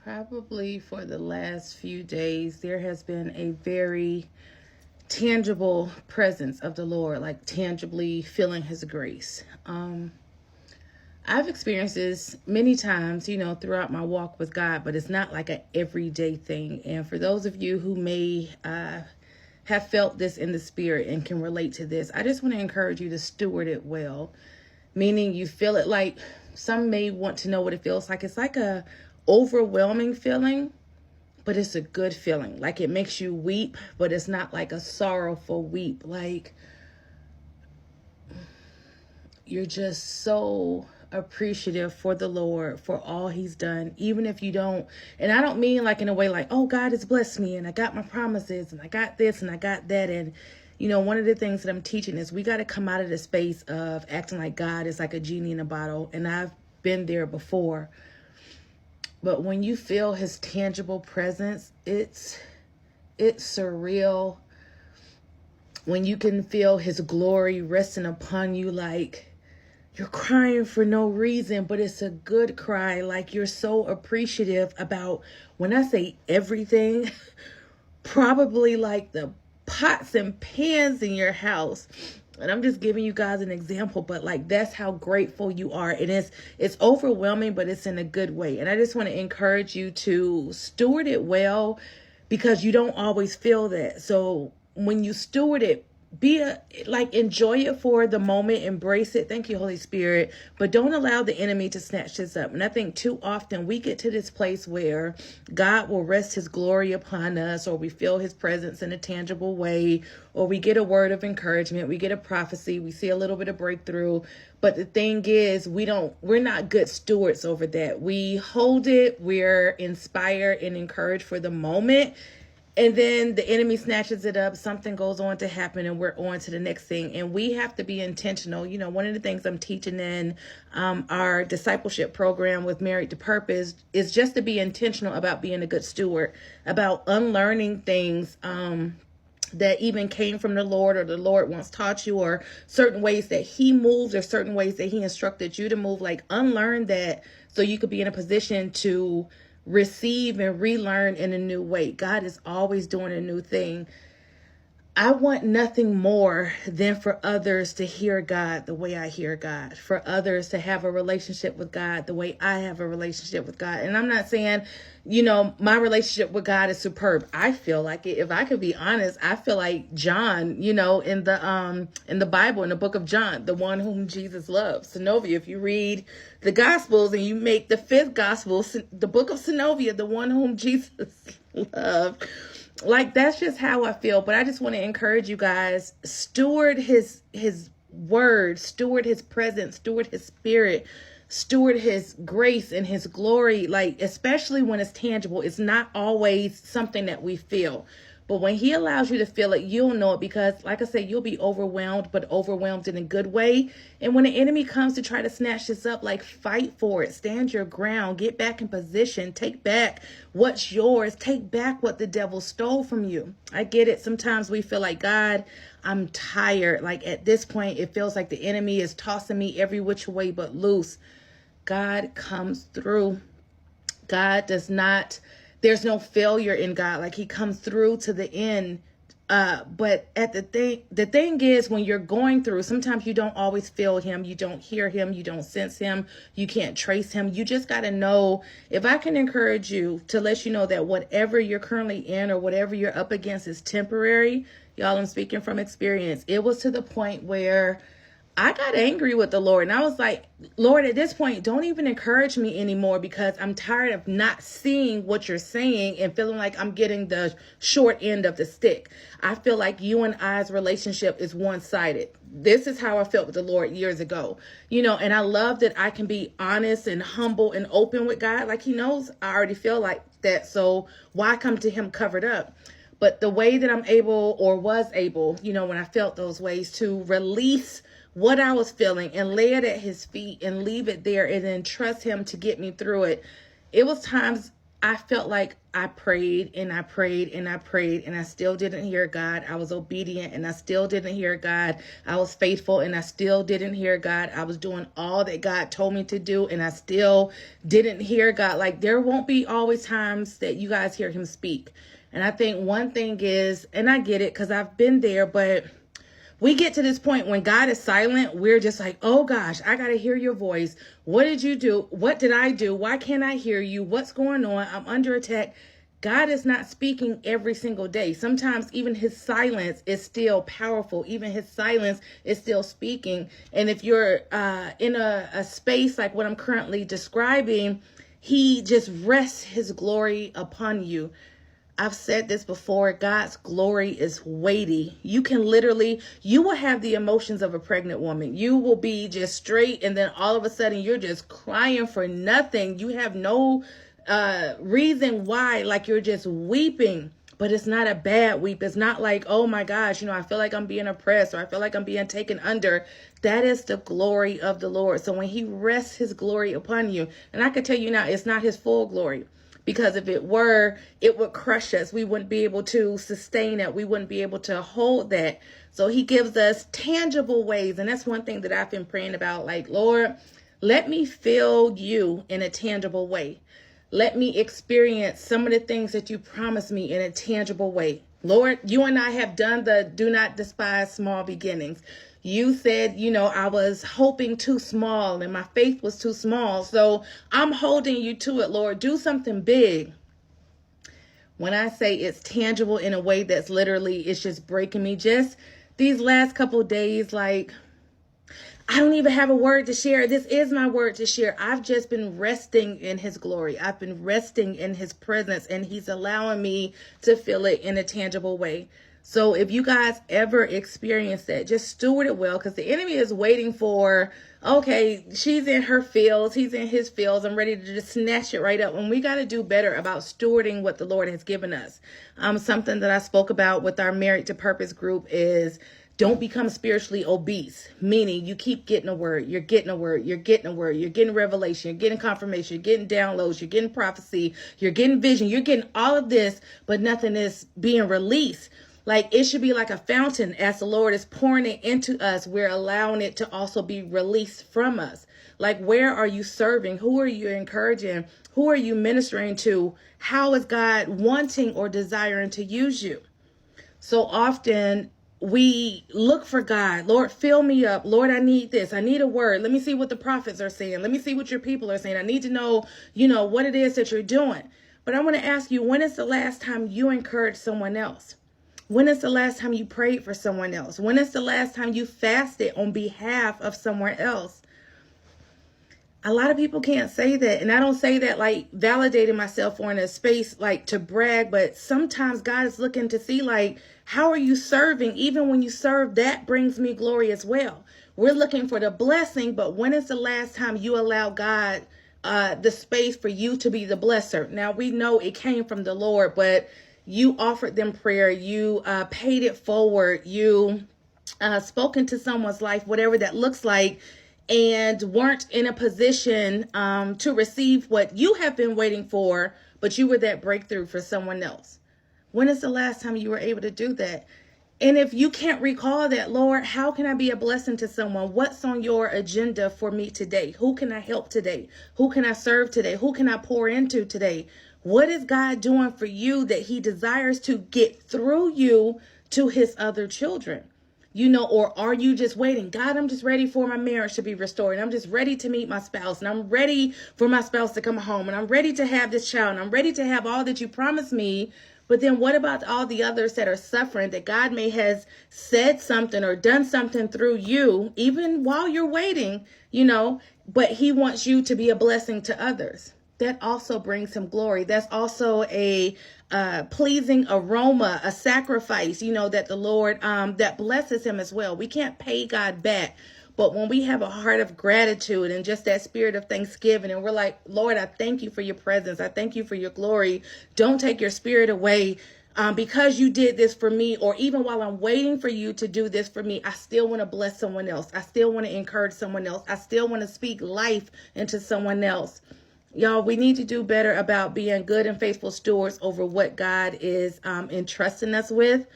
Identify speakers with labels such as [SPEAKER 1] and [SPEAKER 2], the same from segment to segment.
[SPEAKER 1] Probably for the last few days, there has been a very tangible presence of the Lord, like tangibly feeling his grace. I've experienced this many times, throughout my walk with God, but it's not like an everyday thing. And for those of you who may have felt this in the spirit and can relate to this, I just want to encourage you to steward it well, meaning you feel it like some may want to know what it feels like. It's like a overwhelming feeling, but it's a good feeling. Like it makes you weep, but it's not like a sorrowful weep. Like you're just so appreciative for the Lord, for all he's done, even if you don't. And I don't mean like in a way like, oh, God has blessed me and I got my promises and I got this and I got that. And, one of the things that I'm teaching is we got to come out of the space of acting like God is like a genie in a bottle. And I've been there before. But when you feel his tangible presence, it's surreal. When you can feel his glory resting upon you, like you're crying for no reason, but it's a good cry. Like you're so appreciative about, when I say everything, probably like the pots and pans in your house. And I'm just giving you guys an example, but like that's how grateful you are. And it's overwhelming, but it's in a good way. And I just want to encourage you to steward it well, because you don't always feel that. So when you steward it, enjoy it for the moment, embrace it. Thank you, Holy Spirit. But don't allow the enemy to snatch this up. And I think too often we get to this place where God will rest his glory upon us, or we feel his presence in a tangible way, or we get a word of encouragement, we get a prophecy, we see a little bit of breakthrough. But the thing is, we're not good stewards over that. We hold it, we're inspired and encouraged for the moment. And then the enemy snatches it up, something goes on to happen, and we're on to the next thing. And we have to be intentional. One of the things I'm teaching in our discipleship program with Married to Purpose is just to be intentional about being a good steward, about unlearning things that even came from the Lord, or the Lord once taught you, or certain ways that he moves, or certain ways that he instructed you to move. Like unlearn that so you could be in a position to receive and relearn in a new way. God is always doing a new thing. I want nothing more than for others to hear God the way I hear God, for others to have a relationship with God the way I have a relationship with God. And I'm not saying, my relationship with God is superb. I feel like it. If I could be honest, I feel like John, in the Bible, in the book of John, the one whom Jesus loves. Synovia, if you read the Gospels and you make the fifth Gospel, the book of Synovia, the one whom Jesus loved. Like, that's just how I feel. But I just want to encourage you guys, steward his word, steward his presence, steward his spirit, steward his grace and his glory. Like, especially when it's tangible, it's not always something that we feel. But when he allows you to feel it, you'll know it, because like I said, you'll be overwhelmed, but overwhelmed in a good way. And when the enemy comes to try to snatch this up, like fight for it, stand your ground, get back in position, take back what's yours, take back what the devil stole from you. I get it. Sometimes we feel like, God, I'm tired. Like at this point, it feels like the enemy is tossing me every which way but loose. God comes through. God does not... There's no failure in God. Like he comes through to the end. But at the thing is, when you're going through, sometimes you don't always feel him. You don't hear him. You don't sense him. You can't trace him. You just got to know. If I can encourage you to let you know that whatever you're currently in or whatever you're up against is temporary. Y'all, I'm speaking from experience. It was to the point where I got angry with the Lord, and I was like, Lord, at this point, don't even encourage me anymore, because I'm tired of not seeing what you're saying and feeling like I'm getting the short end of the stick. I feel like you and I's relationship is one-sided. This is how I felt with the Lord years ago, and I love that I can be honest and humble and open with God. Like he knows I already feel like that. So why come to him covered up? But the way that I'm able, or was able, when I felt those ways, to release what I was feeling and lay it at his feet and leave it there and then trust him to get me through it. It was times I felt like I prayed and I prayed and I prayed and I still didn't hear God. I was obedient and I still didn't hear God. I was faithful and I still didn't hear God. I was doing all that God told me to do and I still didn't hear God. Like, there won't be always times that you guys hear him speak. And I think one thing is, and I get it because I've been there, but we get to this point when God is silent, we're just like, oh gosh, I got to hear your voice. What did you do? What did I do? Why can't I hear you? What's going on? I'm under attack. God is not speaking every single day. Sometimes even his silence is still powerful. Even his silence is still speaking. And if you're in a space like what I'm currently describing, he just rests his glory upon you. I've said this before, God's glory is weighty. You will have the emotions of a pregnant woman. You will be just straight, and then all of a sudden you're just crying for nothing. You have no reason why, like you're just weeping. But it's not a bad weep. It's not like, oh my gosh, I feel like I'm being oppressed or I feel like I'm being taken under. That is the glory of the Lord. So when he rests his glory upon you, and I can tell you now, it's not his full glory. Because if it were, it would crush us. We wouldn't be able to sustain it. We wouldn't be able to hold that. So he gives us tangible ways. And that's one thing that I've been praying about. Like, Lord, let me feel you in a tangible way. Let me experience some of the things that you promised me in a tangible way. Lord, you and I have done the do not despise small beginnings. You said, I was hoping too small and my faith was too small. So I'm holding you to it, Lord. Do something big. When I say it's tangible in a way that's literally, it's just breaking me. Just these last couple of days, like, I don't even have a word to share. This is my word to share. I've just been resting in his glory. I've been resting in his presence, and he's allowing me to feel it in a tangible way. So if you guys ever experience that, just steward it well, because the enemy is waiting for, okay, she's in her fields, he's in his fields, I'm ready to just snatch it right up. And we got to do better about stewarding what the Lord has given us. Something that I spoke about with our Married to Purpose group is don't become spiritually obese, meaning you keep getting a word, you're getting a word, you're getting a word, you're getting revelation, you're getting confirmation, you're getting downloads, you're getting prophecy, you're getting vision, you're getting all of this, but nothing is being released. Like, it should be like a fountain. As the Lord is pouring it into us, we're allowing it to also be released from us. Like, where are you serving? Who are you encouraging? Who are you ministering to? How is God wanting or desiring to use you? So often we look for God. Lord, fill me up. Lord, I need this. I need a word. Let me see what the prophets are saying. Let me see what your people are saying. I need to know, what it is that you're doing. But I want to ask you, when is the last time you encouraged someone else? When is the last time you prayed for someone else? When is the last time you fasted on behalf of someone else? A lot of people can't say that. And I don't say that like validating myself or in a space like to brag, but sometimes God is looking to see like, how are you serving? Even when you serve, that brings me glory as well. We're looking for the blessing, but when is the last time you allow God the space for you to be the blesser? Now, we know it came from the Lord, but you offered them prayer, you paid it forward, you spoke into someone's life, whatever that looks like, and weren't in a position to receive what you have been waiting for, but you were that breakthrough for someone else. When is the last time you were able to do that? And if you can't recall that, Lord, how can I be a blessing to someone? What's on your agenda for me today? Who can I help today? Who can I serve today? Who can I pour into today? What is God doing for you that he desires to get through you to his other children? Or are you just waiting? God, I'm just ready for my marriage to be restored. And I'm just ready to meet my spouse. And I'm ready for my spouse to come home. And I'm ready to have this child. And I'm ready to have all that you promised me. But then what about all the others that are suffering, that God may has said something or done something through you, even while you're waiting, but he wants you to be a blessing to others. That also brings him glory. That's also a pleasing aroma, a sacrifice, that the Lord, that blesses him as well. We can't pay God back. But when we have a heart of gratitude and just that spirit of thanksgiving, and we're like, Lord, I thank you for your presence. I thank you for your glory. Don't take your spirit away. Because you did this for me, or even while I'm waiting for you to do this for me, I still want to bless someone else. I still want to encourage someone else. I still want to speak life into someone else. Y'all, we need to do better about being good and faithful stewards over what God is entrusting us with.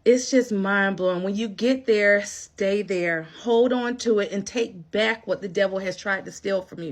[SPEAKER 1] It's just mind blowing. When you get there, stay there, hold on to it, and take back what the devil has tried to steal from you.